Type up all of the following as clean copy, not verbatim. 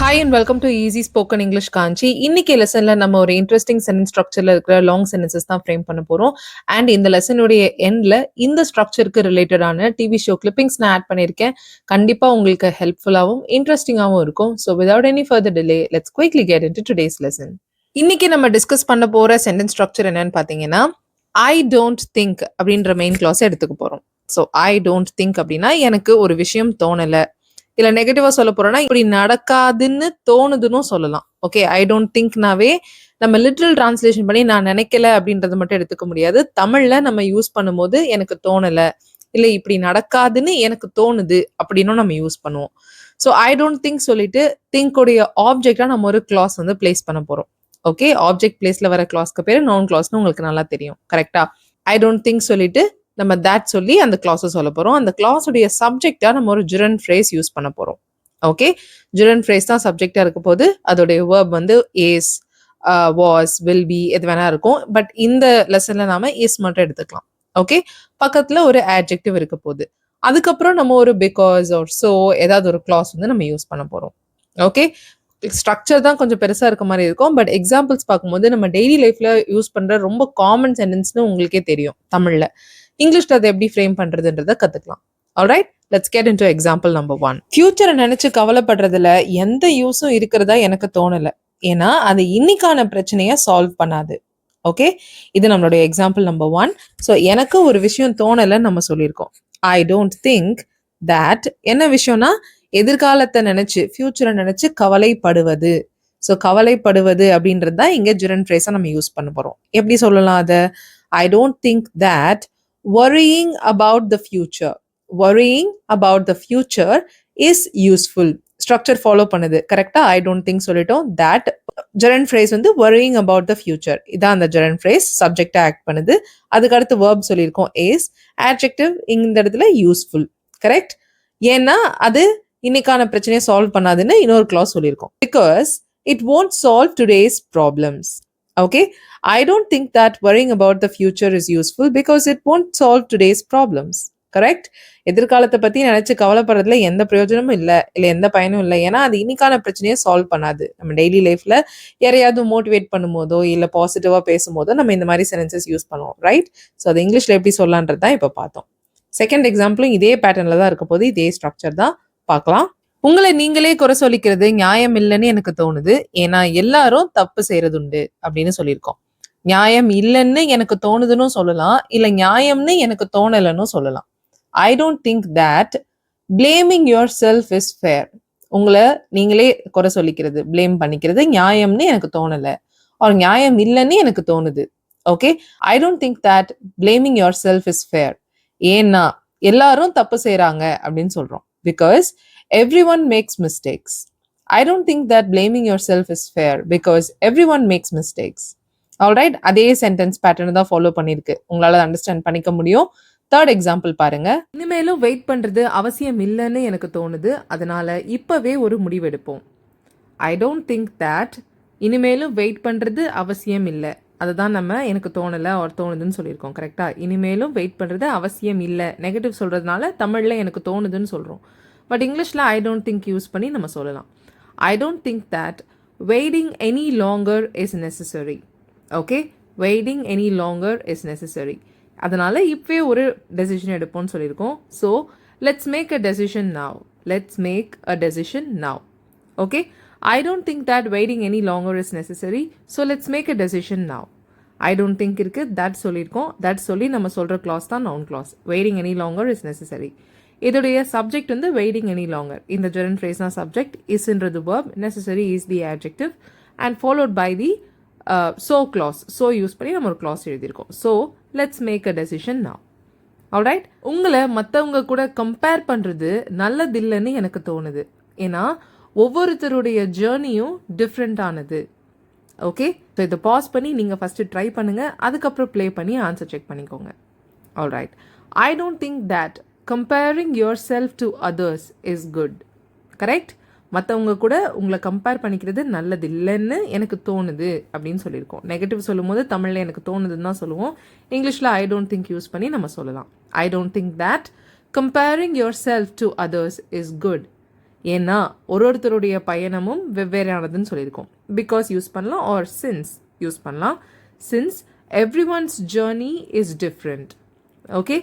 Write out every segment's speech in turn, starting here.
Hi and welcome to easy spoken English Kanchi. இன்னைக்கு லெசன்ல நம்ம ஒரு இன்ட்ரெஸ்டிங் சென்டென்ஸ் ஸ்ட்ரக்சர்ல இருக்கிற லாங் சென்டென்சஸ் தான் ஃப்ரேம் பண்ண போறோம். அண்ட் இந்த லெசனுடைய எண்ட்ல இந்த ஸ்ட்ரக்சருக்கு ரிலேட்டடான டிவி ஷோ கிளிப்பிங்ஸ் நான் ஆட் பண்ணியிருக்கேன். கண்டிப்பா உங்களுக்கு ஹெல்ப்ஃபுல்லாகவும் இன்ட்ரெஸ்டிங்காகவும் இருக்கும். So without any further delay let's quickly get into today's lesson. இன்னைக்கு நம்ம டிஸ்கஸ் பண்ண போற சென்டென்ஸ் ஸ்ட்ரக்சர் என்னன்னு பார்த்தீங்கன்னா, ஐ டோன்ட் திங்க் அப்படின்ற மெயின் கிளாஸ் எடுத்துக்க போறோம். ஸோ ஐ டோன்ட் திங்க் அப்படின்னா எனக்கு ஒரு விஷயம் தோணலை, இல்ல நெகட்டிவா சொல்ல போறோம்னா இப்படி நடக்காதுன்னு தோணுதுன்னு சொல்லலாம். ஓகே, ஐ டோன்ட் திங்க்னாவே நம்ம லிட்ரல் டிரான்ஸ்லேஷன் பண்ணி நான் நினைக்கல அப்படின்றத மட்டும் எடுத்துக்க முடியாது. தமிழ்ல நம்ம யூஸ் பண்ணும்போது எனக்கு தோணல, இல்ல இப்படி நடக்காதுன்னு எனக்கு தோணுது அப்படின்னும் நம்ம யூஸ் பண்ணுவோம். ஸோ ஐ டோன்ட் திங்க் சொல்லிட்டு திங்க் உடைய ஆப்ஜெக்டா நம்ம ஒரு கிளாஸ் வந்து பிளேஸ் பண்ண போறோம். ஓகே, ஆப்ஜெக்ட் பிளேஸ்ல வர கிளாஸ்க்கு பேரு நவுன் கிளாஸ்னு உங்களுக்கு நல்லா தெரியும். கரெக்டா? ஐ டோன்ட் திங்க் சொல்லிட்டு நம்ம தட் சொல்லி அந்த கிளாஸை சொல்ல போறோம். அந்த கிளாஸுடைய சப்ஜெக்டா நம்ம ஒரு ஜெரண்ட் ஃப்ரேஸ் யூஸ் பண்ண போறோம். ஓகே, ஜெரண்ட் ஃப்ரேஸ் தான் சப்ஜெக்டா இருக்க போது. அதோடைய வேர்ப் வந்து இஸ், வாஸ், வில் பி எது வேணா இருக்கும். பட் இந்த லெசன்ல நாம இஸ் மட்டும் எடுத்துக்கலாம். ஓகே, பக்கத்துல ஒரு ஆட்ஜெக்டிவ் இருக்க போகுது. அதுக்கப்புறம் நம்ம ஒரு பிகாஸ் ஆர் சோ ஏதாவது ஒரு கிளாஸ் வந்து நம்ம யூஸ் பண்ண போறோம். ஓகே, ஸ்ட்ரக்சர் தான் கொஞ்சம் பெருசா இருக்க மாதிரி இருக்கும். பட் எக்ஸாம்பிள்ஸ் பார்க்கும்போது நம்ம டெய்லி லைஃப்ல யூஸ் பண்ற ரொம்ப காமன் சென்டென்ஸ்னு உங்களுக்கே தெரியும் தமிழ்ல. இங்கிலீஷ்ல அதை எப்படி ஃப்ரேம் பண்றதுன்றத கத்துக்கலாம். Alright, let's get into example number 1. ஃபியூச்சரை நினைச்சு கவலைப்படுறதுல எந்த யூஸும் இருக்கிறதா எனக்கு தோணல, ஏன்னா அது இன்னைக்கான பிரச்சனைய சால்வ் பண்ணாது. ஓகே, இது நம்மளுடைய எக்ஸாம்பிள் நம்பர் 1. ஸோ எனக்கு ஒரு விஷயம் தோணலைன்னு நம்ம சொல்லியிருக்கோம். ஐ டோன்ட் திங்க் தட் என்ன விஷயம்னா எதிர்காலத்தை நினைச்சு, ஃபியூச்சரை நினைச்சு கவலைப்படுவது. ஸோ கவலைப்படுவது அப்படின்றது தான் இங்க ஜெரண்ட் ஃப்ரேஸா நம்ம யூஸ் பண்ண போறோம். எப்படி சொல்லலாம் அதை? ஐ don't think that worrying about the future. Worrying about the future is useful. Structure follow பண்ணுது. கரெக்டா? I don't think சொல்லிட்டோம். That gerund phrase வந்து worrying about the future. இதான் அந்த gerund phrase. Subject act பண்ணுது. அதுக்கு அடுத்து verb சொல்லியிருக்கோம் is. Adjective இந்த இடத்துல useful. Correct? ஏன்னா அது இன்னைக்கான பிரச்சனையை சால்வ் பண்ணாதுன்னு இன்னொரு clause சொல்லியிருக்கோம். Because it won't solve today's problems. Okay, I don't think that worrying about the future is useful because it won't solve today's problems. Correct? எதிர்காலத்தை பத்தி நினைச்சு கவலைப்படுறதுல எந்த பிரயோஜனமும் இல்லை, இல்லை எந்த பயனும் இல்லை. ஏன்னா அது இன்னைக்கான பிரச்சனையை சால்வ் பண்ணாது. நம்ம டெய்லி லைஃப்ல யாரையாவது மோட்டிவேட் பண்ணும்போதோ இல்லை பாசிட்டிவா பேசும்போதோ நம்ம இந்த மாதிரி சென்டென்சஸ் யூஸ் பண்ணுவோம். ரைட்? ஸோ அது இங்கிலீஷ்ல எப்படி சொல்லலான்றது தான் இப்போ பார்த்தோம். செகண்ட் எக்ஸாம்பிளும் இதே பேட்டர்ன்ல தான் இருக்க போது, இதே ஸ்ட்ரக்சர் தான் பார்க்கலாம். உங்களை நீங்களே குறை சொல்லிக்கிறது நியாயம் இல்லைன்னு எனக்கு தோணுது, ஏன்னா எல்லாரும் தப்பு செய்யறது உண்டு அப்படின்னு சொல்லியிருக்கோம். நியாயம் இல்லைன்னு எனக்கு தோணுதுன்னு சொல்லலாம், இல்ல நியாயம்னு எனக்கு தோணலைன்னு சொல்லலாம். I don't think that blaming yourself is fair. உங்களை நீங்களே குறை சொல்லிக்கிறது, பிளேம் பண்ணிக்கிறது நியாயம்னு எனக்கு தோணலை, ஒரு நியாயம் இல்லைன்னு எனக்கு தோணுது. Okay, I don't think that blaming yourself is fair. ஏன்னா எல்லாரும் தப்பு செய்யறாங்க அப்படின்னு சொல்றோம். Because everyone makes mistakes. I don't think that blaming yourself is fair because everyone makes mistakes. Alright, அதே சென்டென்ஸ் பேட்டர்ன் தான் ஃபாலோ பண்ணிருக்கு. உங்களால அண்டர்ஸ்டாண்ட் பண்ணிக்க முடியும். தேர்ட் எக்ஸாம்பிள் பாருங்க. இனிமேலும் வெயிட் பண்றது அவசியம் இல்லைன்னு எனக்கு தோணுது, அதனால இப்பவே ஒரு முடிவெடுப்போம். ஐ டோன்ட் திங்க் தட் இனிமேலும் வெயிட் பண்றது அவசியம் இல்லை, அதுதான் நம்ம எனக்கு தோணலை ஒரு தோணுதுன்னு சொல்லியிருக்கோம். கரெக்டா? இனிமேலும் வெயிட் பண்றது அவசியம் இல்லை நெகட்டிவ் சொல்றதுனால தமிழ்ல எனக்கு தோணுதுன்னு சொல்றோம். பட் இங்கிலீஷில் ஐ டோன்ட் திங்க் யூஸ் பண்ணி நம்ம சொல்லலாம். I don't think that waiting any longer is necessary. Okay, waiting any longer is necessary. அதனால் இப்போவே ஒரு டெசிஷன் எடுப்போம்னு சொல்லியிருக்கோம். So let's make a decision now. Let's make a decision now. Okay, I don't think that waiting any longer is necessary. So let's make a decision now. I don't think இருக்குது, that சொல்லியிருக்கோம். That சொல்லி நம்ம சொல்கிற class தான் noun class. Waiting any longer is necessary. இதோடைய subject வந்து waiting any longer. இந்த gerund phrase தான் சப்ஜெக்ட், இஸ்ன்றது verb, necessary is the adjective and followed by the so clause. so use பண்ணி நம்ம ஒரு clause எழுதியிருக்கோம். so let's make a decision now. alright, உங்களை மற்றவங்க கூட கம்பேர் பண்ணுறது நல்லதில்லைன்னு எனக்கு தோணுது, ஏன்னா ஒவ்வொருத்தருடைய ஜேர்னியும் டிஃப்ரெண்ட்டானது. ஓகே, ஸோ இதை பாஸ் பண்ணி நீங்கள் ஃபஸ்ட்டு ட்ரை பண்ணுங்கள், அதுக்கப்புறம் ப்ளே பண்ணி ஆன்சர் செக் பண்ணிக்கோங்க. alright, I don't think that comparing yourself to others is good. Correct? மற்றவங்க கூட உங்களை கம்பேர் பண்ணிக்கிறது நல்லது இல்லைன்னு எனக்கு தோணுது அப்படின்னு சொல்லியிருக்கோம். நெகட்டிவ் சொல்லும் போது தமிழில் எனக்கு தோணுதுன்னு தான் சொல்லுவோம். இங்கிலீஷில் ஐ டோன்ட் திங்க் யூஸ் பண்ணி நம்ம சொல்லலாம். I don't think that comparing yourself to others is good. ஏன்னா ஒருத்தருடைய பயணமும் வெவ்வேறானதுன்னு சொல்லியிருக்கோம். பிகாஸ் யூஸ் பண்ணலாம் ஆர் சின்ஸ் யூஸ் பண்ணலாம். Since everyone's journey is different. Okay,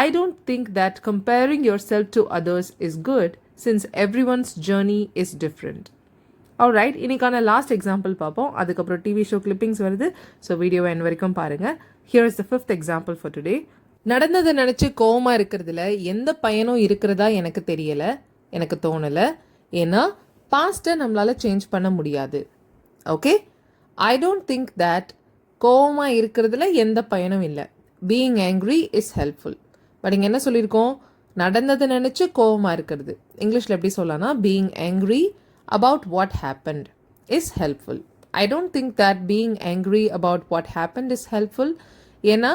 I don't think that comparing yourself to others is good since everyone's journey is different. Alright, இன்னைக்கான last example பார்ப்போம். அதுக்கப்புறம் டிவி ஷோ கிளிப்பிங்ஸ் வருது. So வீடியோவை என் வரைக்கும் பாருங்கள். Here is the 5th example for today. நடந்ததை நினச்சி கோவமாக இருக்கிறதுல எந்த பயனும் இருக்கிறதா எனக்கு தெரியலை, எனக்கு தோணலை. ஏன்னா பாஸ்ட்டை நம்மளால் சேஞ்ச் பண்ண முடியாது. Okay, I don't think that கோவமாக இருக்கிறதுல எந்த பயனும் இல்லை. Being angry is helpful. But இங்கே என்ன சொல்லியிருக்கோம்? நடந்ததை நினச்சி கோவமாக இருக்கிறது. இங்கிலீஷில் எப்படி சொல்லலாம்னா being angry about what happened is helpful. I don't think that being angry about what happened is helpful. ஏன்னா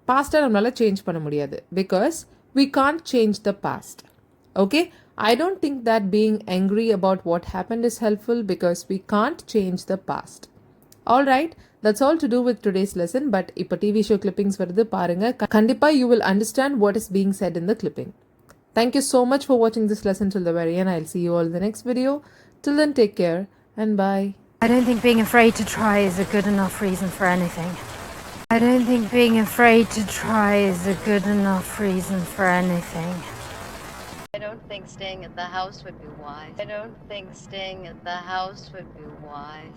பாஸ்ட்டை நம்மளால் சேஞ்ச் பண்ண முடியாது. Because we can't change the past. Okay, I don't think that being angry about what happened is helpful because we can't change the past. Alright, that's all to do with today's lesson. But இப்போ TV show clippings வருது பாருங்க. கண்டிப்பா you will understand what is being said in the clipping. Thank you so much for watching this lesson till the very end. I'll see you all in the next video. Till then, take care and bye. I don't think being afraid to try is a good enough reason for anything. I don't think being afraid to try is a good enough reason for anything. I don't think staying at the house would be wise. I don't think staying at the house would be wise.